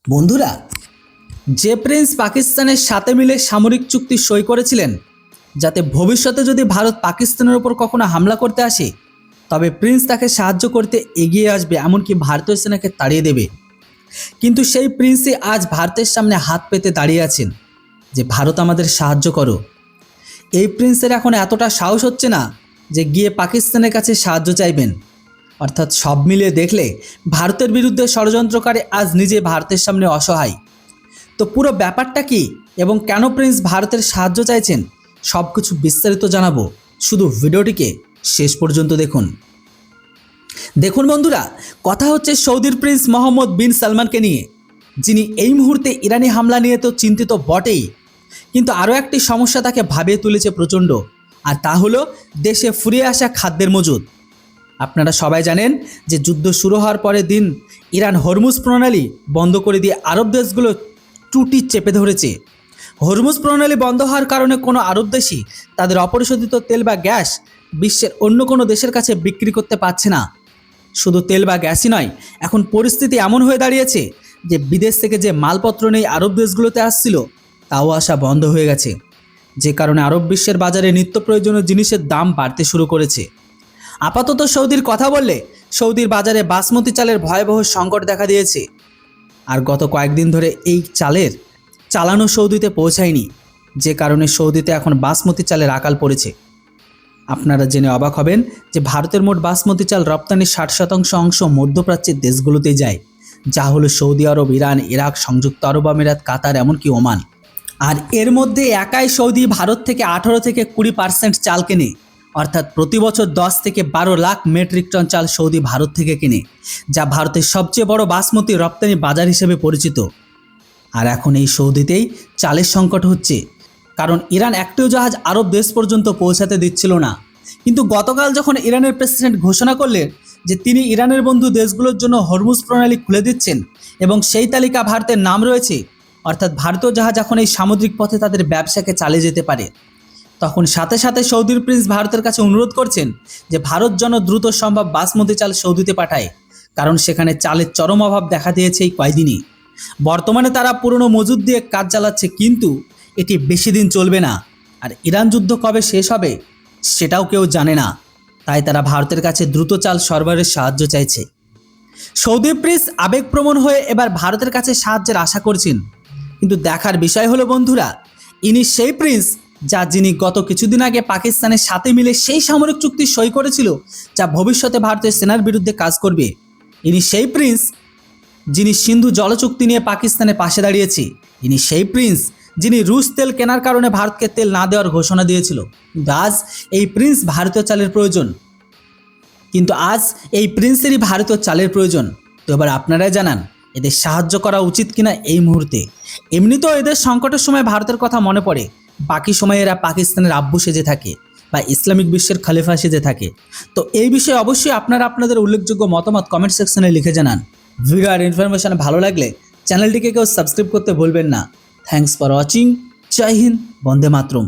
বন্ধুরা, যে প্রিন্স পাকিস্তানের সাথে মিলে সামরিক চুক্তি সই করেছিলেন যাতে ভবিষ্যতে যদি ভারত পাকিস্তানের উপর কখনো হামলা করতে আসে তবে প্রিন্স তাকে সাহায্য করতে এগিয়ে আসবে, এমনকি ভারতীয় সেনাকে তাড়িয়ে দেবে। কিন্তু সেই প্রিন্সই আজ ভারতের সামনে হাত পেতে দাঁড়িয়ে আছেন যে ভারত আমাদের সাহায্য করো। এই প্রিন্সের এখন এতটা সাহস হচ্ছে না যে গিয়ে পাকিস্তানের কাছে সাহায্য চাইবেন। অর্থাৎ সব মিলিয়ে দেখলে ভারতের বিরুদ্ধে ষড়যন্ত্রকারী আজ নিজে ভারতের সামনে অসহায়। তো পুরো ব্যাপারটা কি এবং কেন প্রিন্স ভারতের সাহায্য চাইছেন সব কিছু বিস্তারিত জানাবো, শুধু ভিডিওটিকে শেষ পর্যন্ত দেখুন। দেখুন বন্ধুরা, কথা হচ্ছে সৌদির প্রিন্স মোহাম্মদ বিন সালমানকে নিয়ে, যিনি এই মুহূর্তে ইরানি হামলা নিয়ে তো চিন্তিত বটেই, কিন্তু আরও একটি সমস্যা তাকে ভাবিয়ে তুলেছে প্রচণ্ড, আর তা হলো দেশে ফুরিয়ে আসা খাদ্যের মজুদ। আপনারা সবাই জানেন যে যুদ্ধ শুরু হওয়ার পরের দিন ইরান হরমুজ প্রণালী বন্ধ করে দিয়ে আরব দেশগুলো টুটি চেপে ধরেছে। হরমুজ প্রণালী বন্ধ হওয়ার কারণে কোনো আরব দেশই তাদের অপরিশোধিত তেল বা গ্যাস বিশ্বের অন্য কোনো দেশের কাছে বিক্রি করতে পারছে না। শুধু তেল বা গ্যাসই নয়, এখন পরিস্থিতি এমন হয়ে দাঁড়িয়েছে যে বিদেশ থেকে যে মালপত্র নেই আরব দেশগুলোতে আসছিল তাও আসা বন্ধ হয়ে গেছে, যে কারণে আরব বিশ্বের বাজারে নিত্য প্রয়োজনীয় জিনিসের দাম বাড়তে শুরু করেছে। আপাতত সৌদির কথা বললে সৌদির বাজারে বাসমতি চালের ভয়াবহ সংকট দেখা দিয়েছে, আর গত কয়েকদিন ধরে এই চালের চালানো সৌদিতে পৌঁছায়নি, যে কারণে সৌদিতে এখন বাসমতি চালের আকাল পড়েছে। আপনারা জেনে অবাক হবেন যে ভারতের মোট বাসমতি চাল রপ্তানির 60% অংশ মধ্যপ্রাচ্যের দেশগুলোতেই যায়, যা হলো সৌদি আরব, ইরান, ইরাক, সংযুক্ত আরব আমিরাত, কাতার, এমনকি ওমান। আর এর মধ্যে একাই সৌদি ভারত থেকে 18 থেকে 20% চাল কেনে, অর্থাৎ প্রতি বছর 10 থেকে 12 লাখ মেট্রিক টন চাল সৌদি ভারত থেকে কেনে, যা ভারতের সবচেয়ে বড় বাসমতি রপ্তানি বাজার হিসেবে পরিচিত। আর এখন এই সৌদিতেই চালের সংকট হচ্ছে, কারণ ইরান একটিও জাহাজ আরব দেশ পর্যন্ত পৌঁছাতে দিচ্ছিল না। কিন্তু গতকাল যখন ইরানের প্রেসিডেন্ট ঘোষণা করলেন যে তিনি ইরানের বন্ধু দেশগুলোর জন্য হরমুজ প্রণালী খুলে দিচ্ছেন এবং সেই তালিকা ভারতের নাম রয়েছে, অর্থাৎ ভারতীয় জাহাজ এখন এই সামুদ্রিক পথে তাদের ব্যবসাকে চালিয়ে যেতে পারে, তখন সাথে সাথে সৌদির প্রিন্স ভারতের কাছে অনুরোধ করছেন যে ভারত যেন দ্রুত সম্ভব বাসমতি চাল সৌদিতে পাঠায়, কারণ সেখানে চালের চরম অভাব দেখা দিয়েছে এই কয়েকদিনই। বর্তমানে তারা পুরনো মজুদ দিয়ে কাজ চালাচ্ছে, কিন্তু এটি বেশি দিন চলবে না। আর ইরান যুদ্ধ কবে শেষ হবে সেটাও কেউ জানে না, তাই তারা ভারতের কাছে দ্রুত চাল সরবরাহের সাহায্য চাইছে। সৌদি প্রিন্স আবেগপ্রবণ হয়ে এবার ভারতের কাছে সাহায্যের আশা করছেন, কিন্তু দেখার বিষয় হলো বন্ধুরা, ইনি সেই প্রিন্স যিনি গত কিছুদিন আগে পাকিস্তানের সাথে মিলে সেই সামরিক চুক্তি সই করেছিল যা ভবিষ্যতে ভারতের সেনার বিরুদ্ধে কাজ করবে। ইনি সেই প্রিন্স যিনি সিন্ধু জলচুক্তি নিয়ে পাকিস্তানের পাশে দাঁড়িয়েছে। ইনি সেই প্রিন্স যিনি রুশ তেল কেনার কারণে ভারতকে তেল না দেওয়ার ঘোষণা দিয়েছিল। কিন্তু আজ এই প্রিন্স ভারতীয় চালের প্রয়োজন, তো এবার আপনারাই জানান এদের সাহায্য করা উচিত কিনা এই মুহূর্তে। এমনিতেও এদের সংকটের সময় ভারতের কথা মনে পড়ে, বাকি সময় এরা পাকিস্তানের আব্বু সেজে থাকে বা ইসলামিক বিশ্বের খলিফা সেজে থাকে। তো এই বিষয়ে অবশ্যই আপনারা আপনাদের উল্লেখযোগ্য মতামত কমেন্ট সেকশনে লিখে জানান। ভিডিও আর ইনফরমেশন ভালো লাগলে চ্যানেলটিকে কেউ সাবস্ক্রাইব করতে ভুলবেন না। Thanks for watching. জয় হিন্দ, বন্দে মাতরম।